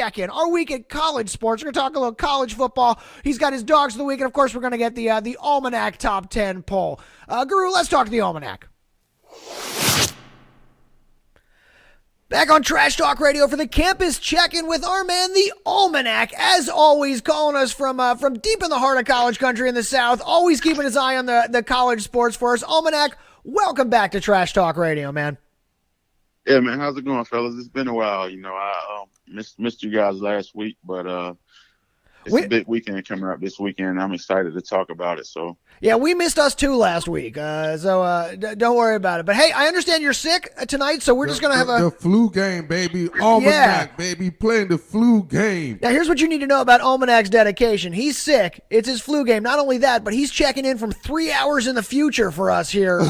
Check in our week at college sports. We're going to talk a little college football. He's got his dogs of the week, and of course, we're going to get the Almanac Top 10 poll. Guru, let's talk the Almanac. Back on Trash Talk Radio for the campus check-in with our man, the Almanac. As always, calling us from deep in the heart of college country in the South. Always keeping his eye on the college sports for us. Almanac, welcome back to Trash Talk Radio, man. Yeah, man. How's it going, fellas? It's been a while. I missed you guys last week, but it's a big weekend coming up this weekend. I'm excited to talk about it. So yeah, we missed us too last week. So don't worry about it. But hey, I understand you're sick tonight, so we're just gonna have the flu game, baby. Almanac, baby, playing the flu game. Now, here's what you need to know about Almanac's dedication. He's sick. It's his flu game. Not only that, but he's checking in from 3 hours in the future for us here,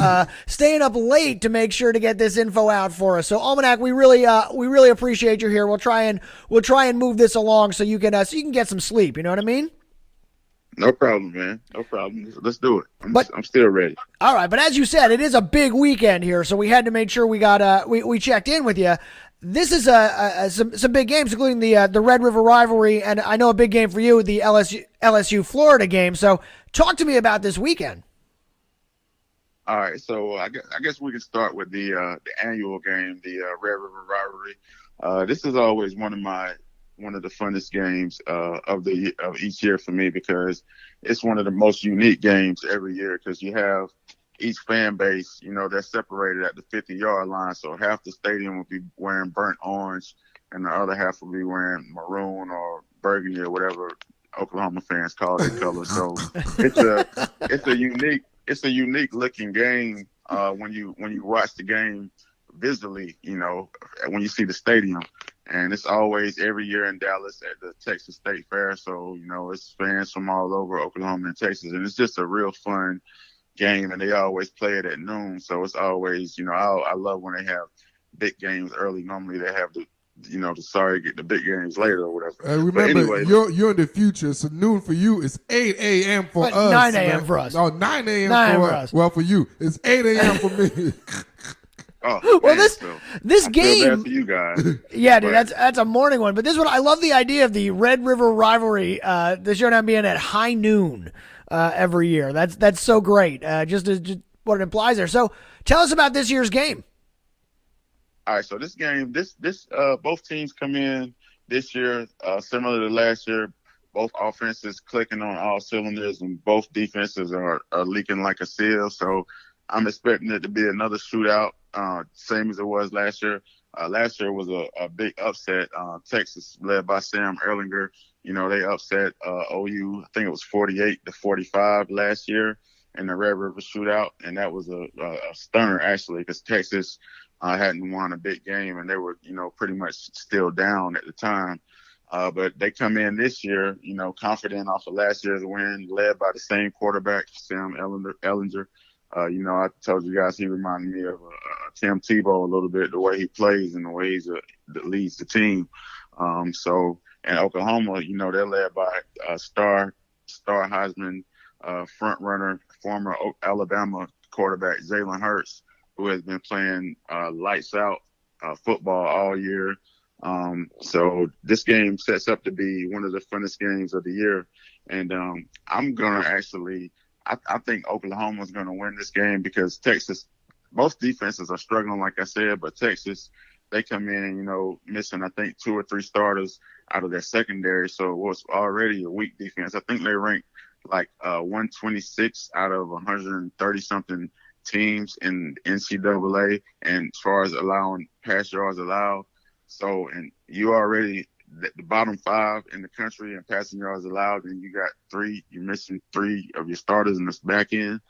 staying up late to make sure to get this info out for us. So Almanac, we really appreciate you here. We'll try and move this along so you can get some sleep. You know what I mean? No problem, man. No problem. Let's do it. I'm still ready. All right, but as you said, it is a big weekend here, so we had to make sure we got we checked in with you. This is some big games, including the Red River rivalry, and I know a big game for you, the LSU Florida game. So talk to me about this weekend. All right, so I guess we can start with the annual game, the Red River rivalry. This is always one of the funnest games of each year for me, because it's one of the most unique games every year, because you have each fan base, they're separated at the 50-yard line. So half the stadium will be wearing burnt orange and the other half will be wearing maroon or burgundy or whatever Oklahoma fans call their color. So it's a unique looking game when you watch the game visually, when you see the stadium. And it's always every year in Dallas at the Texas State Fair. So, it's fans from all over Oklahoma and Texas. And it's just a real fun game. And they always play it at noon. So it's always, I love when they have big games early. Normally they have get the big games later or whatever. Remember, anyway, you're in the future. So noon for you is 8 a.m. for us. 9 a.m. for us. Oh, 9 a.m. for us. Well, for you, it's 8 a.m. for me. Oh, well, man, this I game, feel bad for you guys. Yeah, dude, that's a morning one. But this one, I love the idea of the Red River rivalry. The showdown being at high noon every year. That's so great. Just what it implies there. So, tell us about this year's game. All right, so this game, both teams come in this year similar to last year. Both offenses clicking on all cylinders, and both defenses are leaking like a seal. So I'm expecting it to be another shootout. Same as it was last year. Last year was a big upset. Texas, led by Sam Erlinger, they upset OU. I think it was 48-45 last year in the Red River shootout, and that was a stunner actually, because Texas hadn't won a big game, and they were pretty much still down at the time. But they come in this year, confident off of last year's win, led by the same quarterback, Sam Erlinger. I told you guys he reminded me of Tim Tebow a little bit, the way he plays and the way he leads the team. So in Oklahoma, they're led by star Heisman front runner, former Alabama quarterback Jalen Hurts, who has been playing lights out football all year. So this game sets up to be one of the funnest games of the year. And I'm going to actually – I think Oklahoma's going to win this game, because Texas, most defenses are struggling, like I said, but Texas, they come in, missing, I think, 2 or 3 starters out of their secondary. So it was already a weak defense. I think they ranked like 126 out of 130-something teams in NCAA, and as far as allowing pass yards allowed. So, and you already – the bottom 5 in the country in passing yards allowed, and you're missing 3 of your starters in this back end.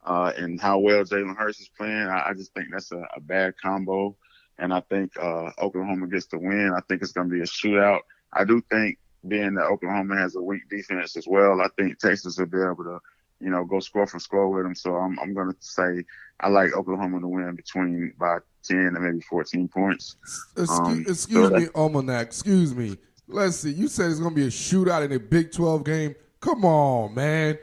And how well Jalen Hurts is playing, I just think that's a bad combo. And I think Oklahoma gets the win. I think it's going to be a shootout. I do think, being that Oklahoma has a weak defense as well, I think Texas will be able to, go score for score with them. So I'm going to say I like Oklahoma to win by 10 and maybe 14 points. Excuse me, Almanac. Excuse me. Let's see. You said it's going to be a shootout in a Big 12 game. Come on, man.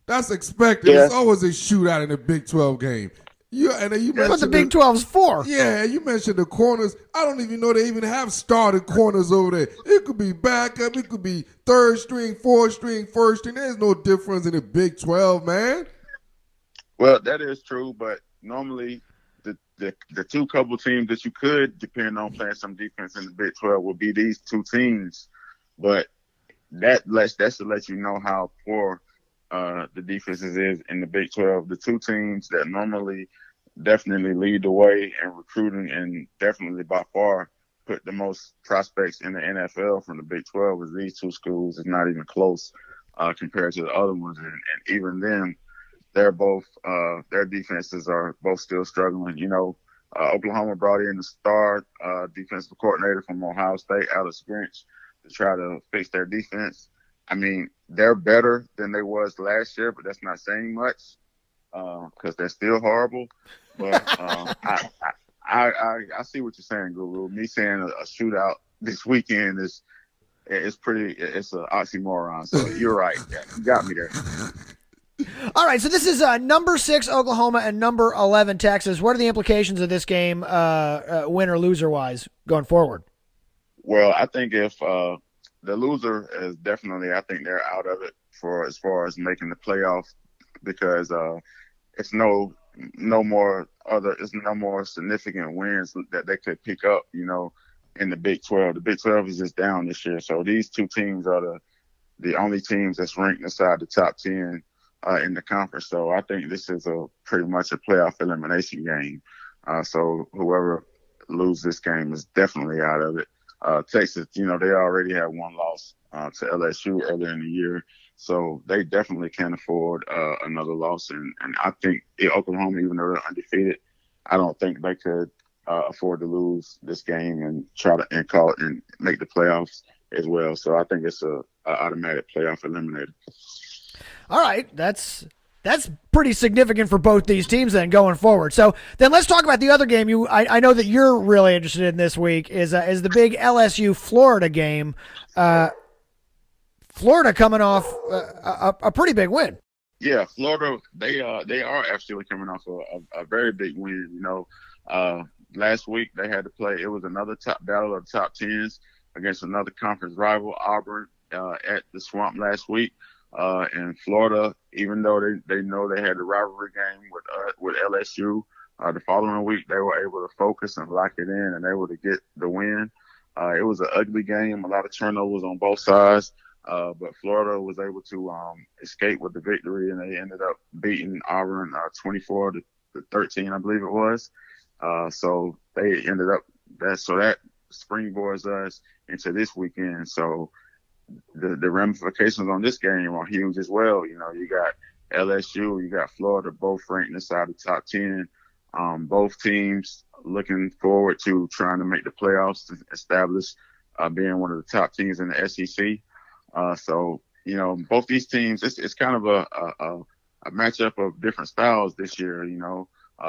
That's expected. Yeah. It's always a shootout in a Big 12 game. And then you That's what the mentioned Big 12's for. Yeah, you mentioned the corners. I don't even know they even have starting corners over there. It could be backup. It could be third string, fourth string, first string. There's no difference in the Big 12, man. Well, that is true, but normally the two couple teams that you could depend on playing some defense in the Big 12 would be these two teams. But that's to let you know how poor the defenses is in the Big 12. The two teams that normally definitely lead the way in recruiting and definitely by far put the most prospects in the NFL from the Big 12 is these two schools. It's not even close compared to the other ones. And even then, they're both their defenses are both still struggling. You know, Oklahoma brought in the star defensive coordinator from Ohio State, Alex Grinch, to try to fix their defense. I mean, they're better than they was last year, but that's not saying much because they're still horrible. But I see what you're saying, Guru. Me saying a shootout this weekend is it's an oxymoron. So you're right. Yeah, you got me there. All right, so this is number 6 Oklahoma and number 11 Texas. What are the implications of this game, win or loser wise, going forward? Well, I think if the loser is definitely, I think they're out of it for as far as making the playoffs because it's no more significant wins that they could pick up, you know, in the Big 12. The Big 12 is just down this year, so these two teams are the only teams that's ranked inside the top 10 in the conference. So I think this is pretty much a playoff elimination game. So whoever loses this game is definitely out of it. Texas, you know, they already had one loss to LSU earlier in the year, so they definitely can't afford another loss. And I think Oklahoma, even though they're undefeated, I don't think they could afford to lose this game and try to call it and make the playoffs as well. So I think it's a automatic playoff eliminator. All right, that's pretty significant for both these teams then going forward. So then let's talk about the other game. I know that you're really interested in this week is the big LSU Florida game. Florida coming off a pretty big win. Yeah, Florida they are actually coming off a very big win. You know, last week they had to play. It was another top battle of the top 10s against another conference rival, Auburn, at the Swamp last week. And Florida, even though they know they had the rivalry game with LSU, the following week they were able to focus and lock it in and able to get the win. It was an ugly game, a lot of turnovers on both sides, but Florida was able to escape with the victory, and they ended up beating Auburn 24-13, I believe it was. So they ended up that springboards us into this weekend. So the ramifications on this game are huge as well. You know, you got LSU, you got Florida, both ranked inside the top 10. Both teams looking forward to trying to make the playoffs to establish being one of the top teams in the SEC. So, you know, both these teams, it's kind of a matchup of different styles this year. You know,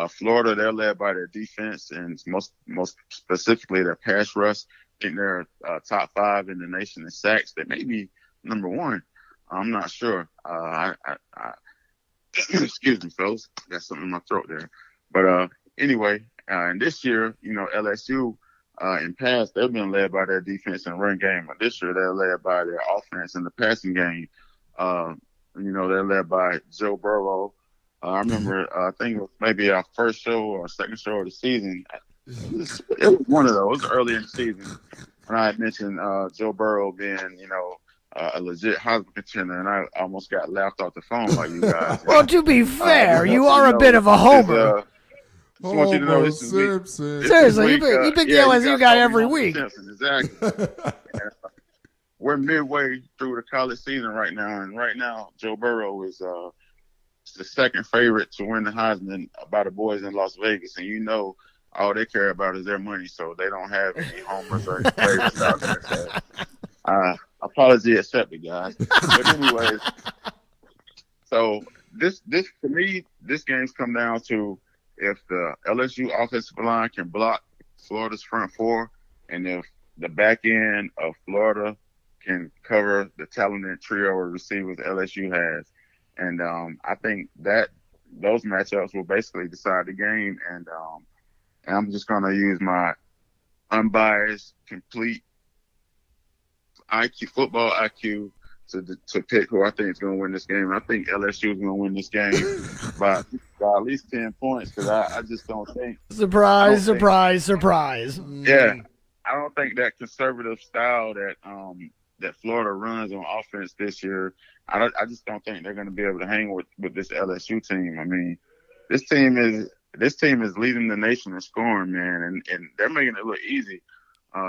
Florida, they're led by their defense and most specifically their pass rush. I think they're top 5 in the nation in sacks. They may be number 1. I'm not sure. Excuse me, fellas. Got something in my throat there. But anyway, and this year, you know, LSU in past, they've been led by their defense and run game. But this year, they're led by their offense and the passing game. You know, they're led by Joe Burrow. I remember, I think it was maybe our first show or second show of the season. It was one of those early in the season when I had mentioned Joe Burrow being, you know, a legit Heisman contender, and I almost got laughed off the phone by you guys. Well, to be fair, you are a bit of a homer. Just want you to know this is Simpson. Seriously, you pick the LSU guy every week. Simpson, exactly. We're midway through the college season right now, and right now Joe Burrow is the second favorite to win the Heisman by the boys in Las Vegas, and you know all they care about is their money, so they don't have any homers or any favorites out there. So, apology accepted, guys. But anyways, so this to me, this game's come down to if the LSU offensive line can block Florida's front four, and if the back end of Florida can cover the talented trio of receivers LSU has. And I think that those matchups will basically decide the game. And I'm just going to use my unbiased, complete football IQ to pick who I think is going to win this game. I think LSU is going to win this game by at least 10 points because I just don't think. Surprise. Yeah, Mm. I don't think that conservative style that Florida runs on offense this year. I just don't think they're going to be able to hang with this LSU team. I mean, this team is leading the nation in scoring, man, and they're making it look easy.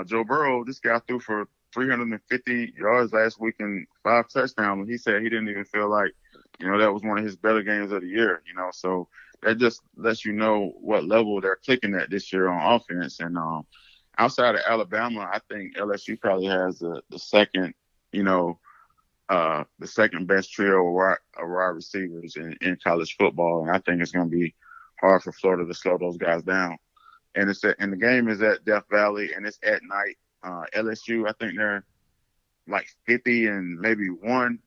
Joe Burrow, this guy threw for 350 yards last week and 5 touchdowns. He said he didn't even feel like, that was one of his better games of the year, So that just lets you know what level they're clicking at this year on offense. And outside of Alabama, I think LSU probably has the second, the second best trio of wide receivers in college football. And I think it's going to be hard for Florida to slow those guys down. And the game is at Death Valley and it's at night. LSU, I think they're like 50 and maybe 1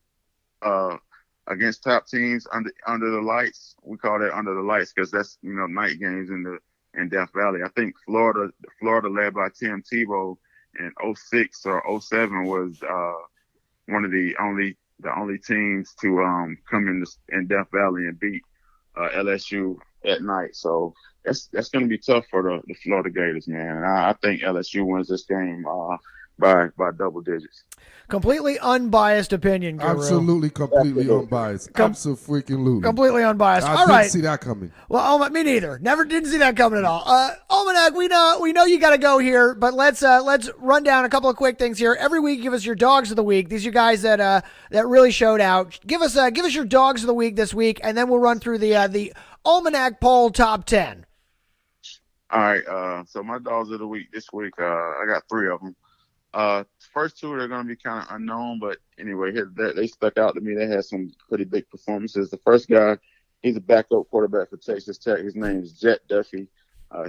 against top teams under the lights. We call that under the lights because that's night games in Death Valley. I think Florida led by Tim Tebow in 06 or 07 was one of the only teams to come in Death Valley and beat LSU at night. So that's going to be tough for the Florida Gators, man. And I think LSU wins this game by double digits. Completely unbiased opinion, Guru. Absolutely, completely unbiased. Absolutely. Completely unbiased. I all right. didn't see that coming. Well, me neither. Didn't see that coming at all. Almanac, we know you got to go here, but let's run down a couple of quick things here. Every week, give us your dogs of the week. These are guys that really showed out. Give us your dogs of the week this week, and then we'll run through the Almanac poll top 10. All right. So my dogs of the week this week, I got 3 of them. First 2 are going to be kind of unknown, but anyway, they stuck out to me. They had some pretty big performances. The first guy, he's a backup quarterback for Texas Tech. His name is Jet Duffy.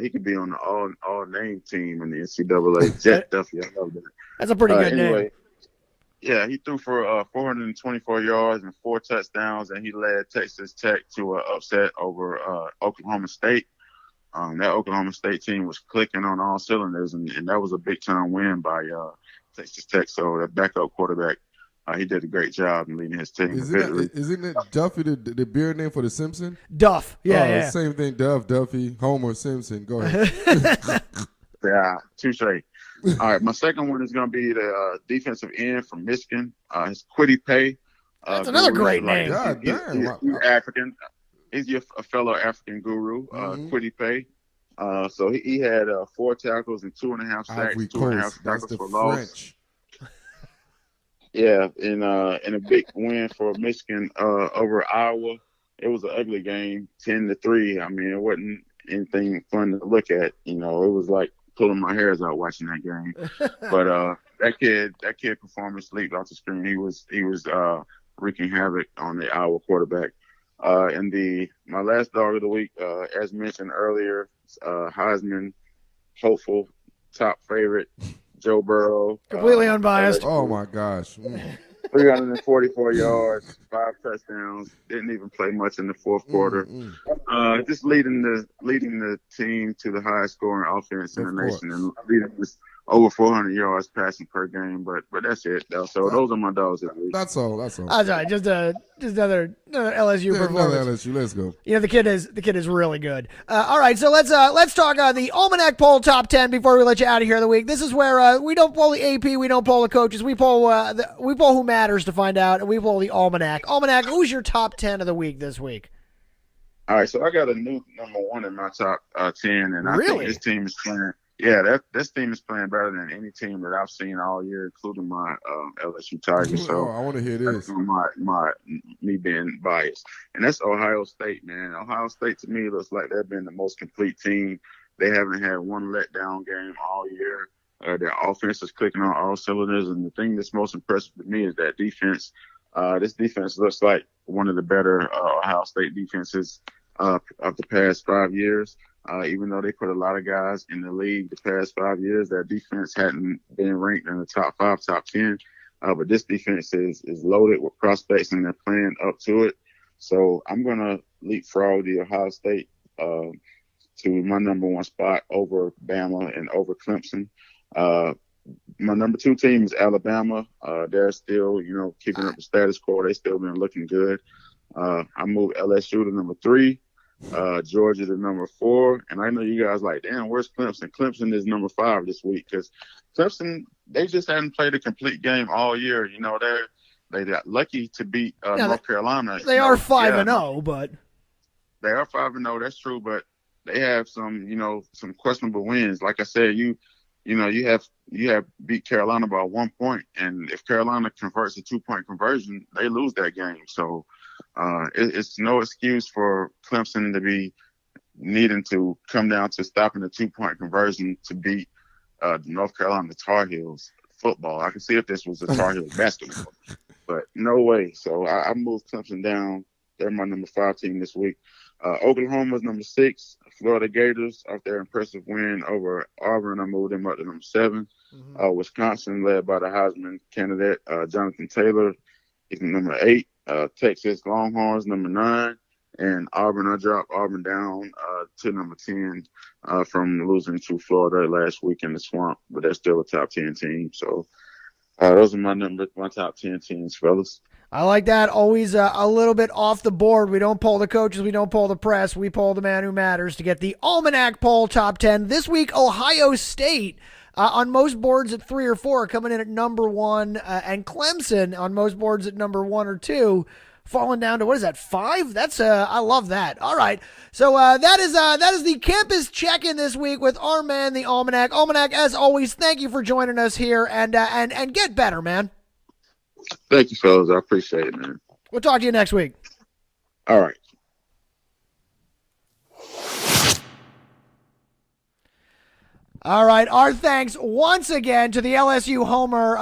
He could be on the all-name team in the NCAA. Jet Duffy, I love that. That's a pretty good name. Yeah, he threw for 424 yards and 4 touchdowns, and he led Texas Tech to an upset over Oklahoma State. That Oklahoma State team was clicking on all cylinders, and that was a big-time win by Texas Tech. So that backup quarterback, he did a great job in leading his team. Isn't it Duffy the beer name for the Simpson? Duff, yeah. Same thing, Duffy, Homer Simpson. Go ahead. Yeah, touche. All right, my second one is going to be the defensive end from Michigan. It's Kwity Paye. That's another great name. God damn. He's African. He's a fellow African guru, Kwity Paye. So he had 4 tackles and 2.5 sacks, 2.5 tackles for loss. Yeah, and a big win for Michigan over Iowa. It was an ugly game, 10-3. I mean, it wasn't anything fun to look at. It was like pulling my hairs out watching that game. But that kid performance leaped off the screen. He was wreaking havoc on the Iowa quarterback. And my last dog of the week, as mentioned earlier, Heisman hopeful, top favorite, Joe Burrow. Completely unbiased. Oh my gosh. 344 yards, 5 touchdowns. Didn't even play much in the fourth quarter. Just leading the team to the highest scoring offense in the nation, and leading with over 400 yards passing per game. But that's it, though. So those are my dogs this week. That's all. That's right. Just another LSU performance. Another LSU. Let's go. The kid is really good. All right, so let's talk the Almanac poll top 10 before we let you out of here of the week. This is where we don't poll the AP, we don't poll the coaches, we poll who matters to find out, and we poll the Almanac. Almanac, who's your top 10 of the week this week? All right, so I got a new number 1 in my top 10, and I think this team is playing. Yeah, this team is playing better than any team that I've seen all year, including my LSU Tigers. So I want to hear this. Me being biased, and that's Ohio State, man. Ohio State to me looks like they've been the most complete team. They haven't had one letdown game all year. Their offense is clicking on all cylinders, and the thing that's most impressive to me is that defense. This defense looks like one of the better Ohio State defenses of the past 5 years. Even though they put a lot of guys in the league the past 5 years, their defense hadn't been ranked in the top 5, top 10. But this defense is loaded with prospects, and they're playing up to it. So I'm gonna leapfrog the Ohio State to my number one spot over Bama and over Clemson. My number 2 team is Alabama. They're still, keeping up the status quo. They still been looking good. I moved LSU to number 3, Georgia to number 4. And I know you guys like, damn, where's Clemson? Clemson is number 5 this week because Clemson, they just hadn't played a complete game all year. They got lucky to beat North Carolina. They are 5-0, but they are 5-0. That's true, but they have some questionable wins. Like I said, you have beat Carolina by 1 point, and if Carolina converts a 2-point conversion, they lose that game. So it's no excuse for Clemson to be needing to come down to stopping the 2-point conversion to beat North Carolina Tar Heels football. I can see if this was a Tar Heels basketball, but no way. So I moved Clemson down. They're my number 5 team this week. Oklahoma's number 6. Florida Gators, after their impressive win over Auburn, I moved them up to number 7. Wisconsin, led by the Heisman candidate Jonathan Taylor, is number 8. Texas Longhorns, number 9. And Auburn, I dropped Auburn down to number 10 from losing to Florida last week in the swamp, but they're still a top 10 team. So those are my top 10 teams, fellas. I like that. Always a little bit off the board. We don't poll the coaches. We don't poll the press. We poll the man who matters to get the Almanac Poll Top 10. This week, Ohio State on most boards at 3 or 4, coming in at number 1, and Clemson on most boards at number 1 or 2, falling down to, what is that, 5? That's I love that. All right, so that is the campus check-in this week with our man, the Almanac. Almanac, as always, thank you for joining us here, and get better, man. Thank you, fellas. I appreciate it, man. We'll talk to you next week. All right. All right, our thanks once again to the LSU homer,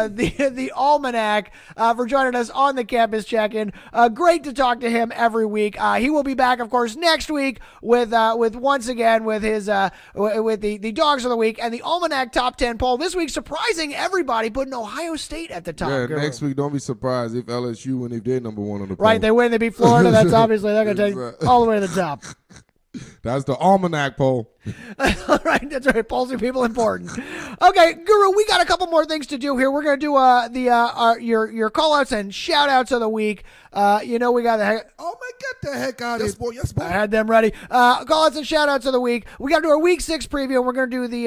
the Almanac, for joining us on the campus check-in. Great to talk to him every week. He will be back, of course, next week with once again with his with the dogs of the week and the Almanac Top 10 poll. This week, surprising everybody, putting Ohio State at the top. Yeah, Guru. next week, don't be surprised if LSU win if they're number 1 on the poll. Right, they win, they beat Florida. That's obviously they're going to take all the way to the top. That's the Almanac poll. All right, that's right. Polls people important. Okay, Guru, we got a couple more things to do here. We're gonna do your call outs and shout outs of the week. We got the Oh my, get the heck out of here, boy. Yes, boy. I had them ready. Call outs and shout outs of the week. We got to do our week 6 preview, and we're gonna do the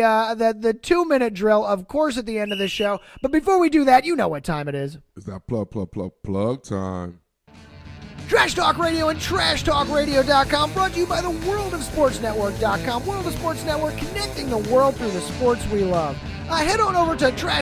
2-minute drill, of course, at the end of the show. But before we do that, you know what time it is. It's that plug time. Trash Talk Radio and TrashTalkRadio.com, brought to you by the WorldOfSportsNetwork.com. World of Sports Network, connecting the world through the sports we love. Head on over to Trash